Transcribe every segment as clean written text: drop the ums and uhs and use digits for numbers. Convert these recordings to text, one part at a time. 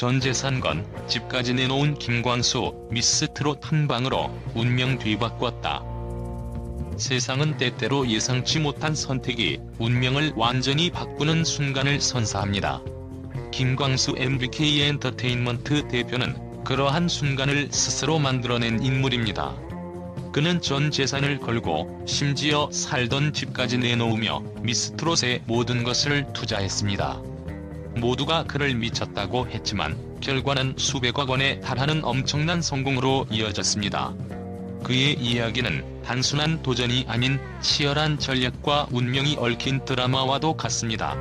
전 재산 건 집까지 내놓은 김광수, 미스트롯 한 방으로 운명 뒤바꿨다. 세상은 때때로 예상치 못한 선택이 운명을 완전히 바꾸는 순간을 선사합니다. 김광수 MBK 엔터테인먼트 대표는 그러한 순간을 스스로 만들어낸 인물입니다. 그는 전 재산을 걸고 심지어 살던 집까지 내놓으며 미스트롯의 모든 것을 투자했습니다. 모두가 그를 미쳤다고 했지만 결과는 수백억 원에 달하는 엄청난 성공으로 이어졌습니다. 그의 이야기는 단순한 도전이 아닌 치열한 전략과 운명이 얽힌 드라마와도 같습니다.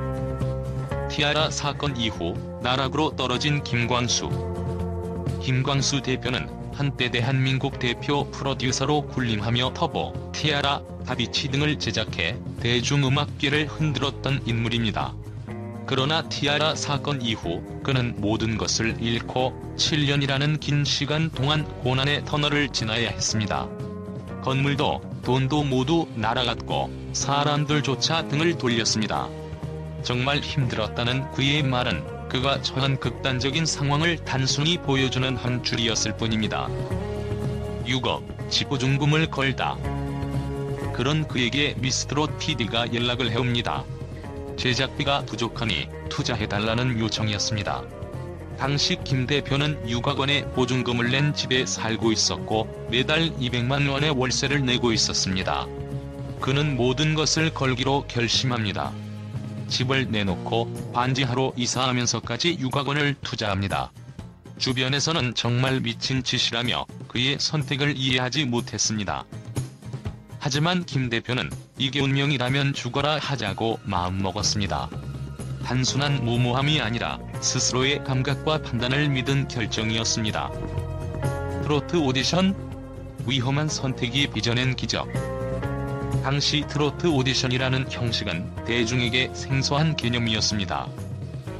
티아라 사건 이후 나락으로 떨어진 김광수. 김광수 대표는 한때 대한민국 대표 프로듀서로 군림하며 터보, 티아라, 다비치 등을 제작해 대중음악계를 흔들었던 인물입니다. 그러나 티아라 사건 이후 그는 모든 것을 잃고 7년이라는 긴 시간 동안 고난의 터널을 지나야 했습니다. 건물도 돈도 모두 날아갔고 사람들조차 등을 돌렸습니다. 정말 힘들었다는 그의 말은 그가 처한 극단적인 상황을 단순히 보여주는 한 줄이었을 뿐입니다. 6억, 지보증금을 걸다. 그런 그에게 미스트롯 PD가 연락을 해옵니다. 제작비가 부족하니 투자해달라는 요청이었습니다. 당시 김 대표는 6억 원의 보증금을 낸 집에 살고 있었고 매달 200만 원의 월세를 내고 있었습니다. 그는 모든 것을 걸기로 결심합니다. 집을 내놓고 반지하로 이사하면서까지 6억 원을 투자합니다. 주변에서는 정말 미친 짓이라며 그의 선택을 이해하지 못했습니다. 하지만 김 대표는 이게 운명이라면 죽어라 하자고 마음먹었습니다. 단순한 무모함이 아니라 스스로의 감각과 판단을 믿은 결정이었습니다. 트로트 오디션? 위험한 선택이 빚어낸 기적. 당시 트로트 오디션이라는 형식은 대중에게 생소한 개념이었습니다.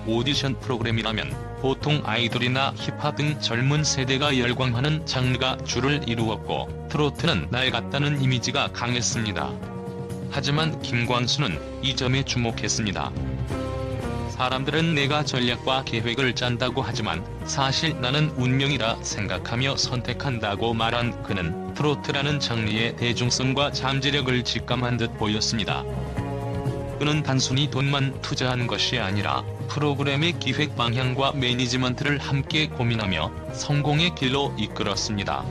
오디션 프로그램이라면 보통 아이돌이나 힙합 등 젊은 세대가 열광하는 장르가 주를 이루었고 트로트는 낡았다는 이미지가 강했습니다. 하지만 김광수는 이 점에 주목했습니다. 사람들은 내가 전략과 계획을 짠다고 하지만 사실 나는 운명이라 생각하며 선택한다고 말한 그는 트로트라는 장르의 대중성과 잠재력을 직감한 듯 보였습니다. 그는 단순히 돈만 투자한 것이 아니라 프로그램의 기획 방향과 매니지먼트를 함께 고민하며 성공의 길로 이끌었습니다.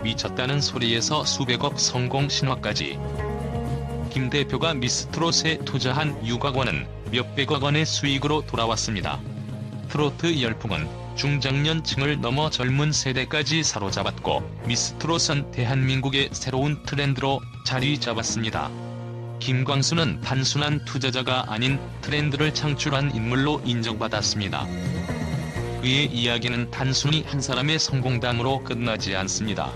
미쳤다는 소리에서 수백억 성공 신화까지. 김 대표가 미스트롯에 투자한 6억 원은 몇백억 원의 수익으로 돌아왔습니다. 트로트 열풍은 중장년층을 넘어 젊은 세대까지 사로잡았고 미스트롯은 대한민국의 새로운 트렌드로 자리 잡았습니다. 김광수는 단순한 투자자가 아닌 트렌드를 창출한 인물로 인정받았습니다. 그의 이야기는 단순히 한 사람의 성공담으로 끝나지 않습니다.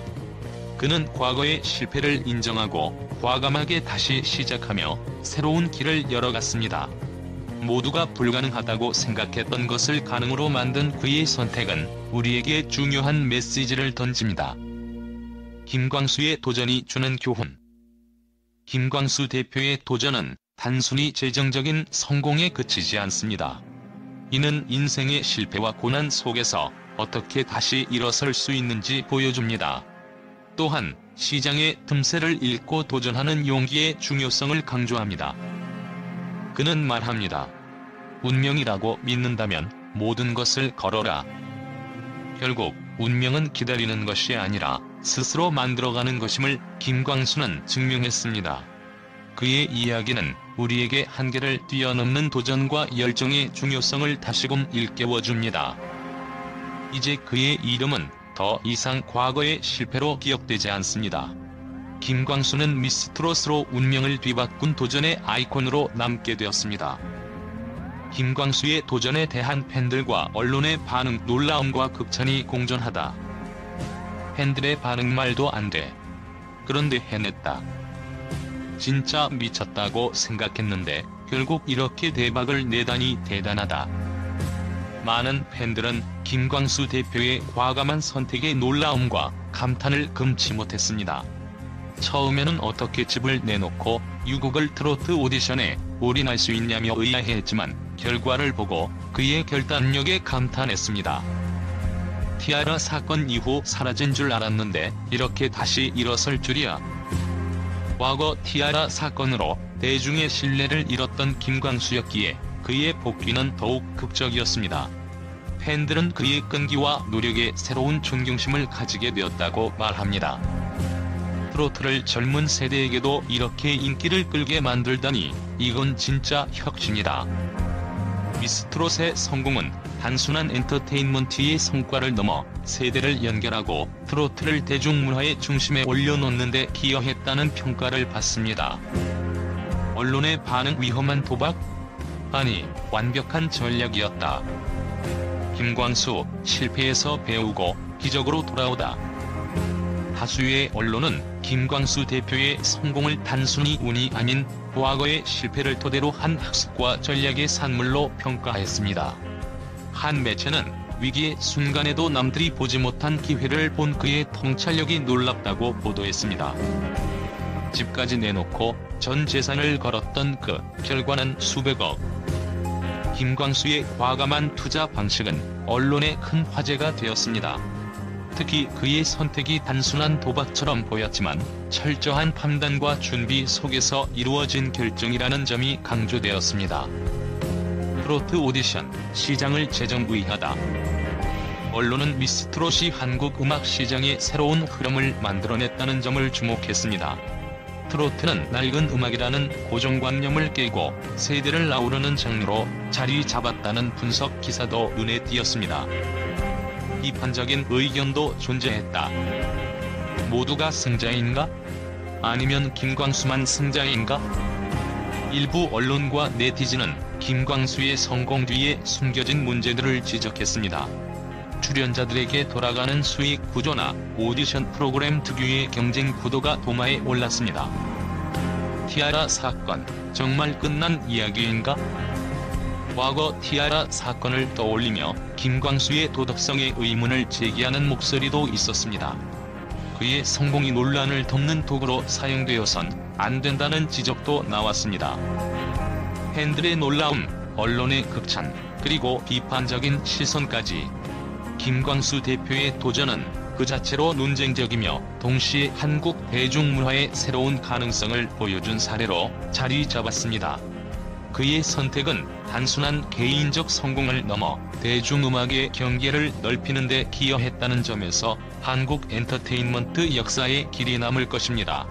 그는 과거의 실패를 인정하고 과감하게 다시 시작하며 새로운 길을 열어갔습니다. 모두가 불가능하다고 생각했던 것을 가능으로 만든 그의 선택은 우리에게 중요한 메시지를 던집니다. 김광수의 도전이 주는 교훈. 김광수 대표의 도전은 단순히 재정적인 성공에 그치지 않습니다. 이는 인생의 실패와 고난 속에서 어떻게 다시 일어설 수 있는지 보여줍니다. 또한 시장의 틈새를 잇고 도전하는 용기의 중요성을 강조합니다. 그는 말합니다. 운명이라고 믿는다면 모든 것을 걸어라. 결국 운명은 기다리는 것이 아니라 스스로 만들어가는 것임을 김광수는 증명했습니다. 그의 이야기는 우리에게 한계를 뛰어넘는 도전과 열정의 중요성을 다시금 일깨워줍니다. 이제 그의 이름은 더 이상 과거의 실패로 기억되지 않습니다. 김광수는 미스트롯으로 운명을 뒤바꾼 도전의 아이콘으로 남게 되었습니다. 김광수의 도전에 대한 팬들과 언론의 반응 놀라움과 극찬이 공존하다. 팬들의 반응 말도 안 돼. 그런데 해냈다. 진짜 미쳤다고 생각했는데 결국 이렇게 대박을 내다니 대단하다. 많은 팬들은 김광수 대표의 과감한 선택에 놀라움과 감탄을 금치 못했습니다. 처음에는 어떻게 집을 내놓고 6억을 트로트 오디션에 올인할 수 있냐며 의아해했지만 결과를 보고 그의 결단력에 감탄했습니다. 티아라 사건 이후 사라진 줄 알았는데 이렇게 다시 일어설 줄이야. 과거 티아라 사건으로 대중의 신뢰를 잃었던 김광수였기에 그의 복귀는 더욱 극적이었습니다. 팬들은 그의 끈기와 노력에 새로운 존경심을 가지게 되었다고 말합니다. 트로트를 젊은 세대에게도 이렇게 인기를 끌게 만들다니 이건 진짜 혁신이다. 미스트롯의 성공은 단순한 엔터테인먼트의 성과를 넘어 세대를 연결하고 트로트를 대중문화의 중심에 올려놓는 데 기여했다는 평가를 받습니다. 언론의 반응 위험한 도박? 아니, 완벽한 전략이었다. 김광수, 실패에서 배우고 기적으로 돌아오다. 다수의 언론은 김광수 대표의 성공을 단순히 운이 아닌 과거의 실패를 토대로 한 학습과 전략의 산물로 평가했습니다. 한 매체는 위기의 순간에도 남들이 보지 못한 기회를 본 그의 통찰력이 놀랍다고 보도했습니다. 집까지 내놓고 전 재산을 걸었던 그 결과는 수백억. 김광수의 과감한 투자 방식은 언론의 큰 화제가 되었습니다. 특히 그의 선택이 단순한 도박처럼 보였지만 철저한 판단과 준비 속에서 이루어진 결정이라는 점이 강조되었습니다. 트로트 오디션, 시장을 재정의하다. 언론은 미스트롯이 한국 음악 시장의 새로운 흐름을 만들어냈다는 점을 주목했습니다. 트로트는 낡은 음악이라는 고정관념을 깨고 세대를 아우르는 장르로 자리 잡았다는 분석 기사도 눈에 띄었습니다. 비판적인 의견도 존재했다. 모두가 승자인가? 아니면 김광수만 승자인가? 일부 언론과 네티즌은 김광수의 성공 뒤에 숨겨진 문제들을 지적했습니다. 출연자들에게 돌아가는 수익 구조나 오디션 프로그램 특유의 경쟁 구도가 도마에 올랐습니다. 티아라 사건, 정말 끝난 이야기인가? 과거 티아라 사건을 떠올리며 김광수의 도덕성에 의문을 제기하는 목소리도 있었습니다. 그의 성공이 논란을 덮는 도구로 사용되어선 안 된다는 지적도 나왔습니다. 팬들의 놀라움, 언론의 극찬, 그리고 비판적인 시선까지. 김광수 대표의 도전은 그 자체로 논쟁적이며 동시에 한국 대중문화의 새로운 가능성을 보여준 사례로 자리 잡았습니다. 그의 선택은 단순한 개인적 성공을 넘어 대중음악의 경계를 넓히는 데 기여했다는 점에서 한국 엔터테인먼트 역사에 길이 남을 것입니다.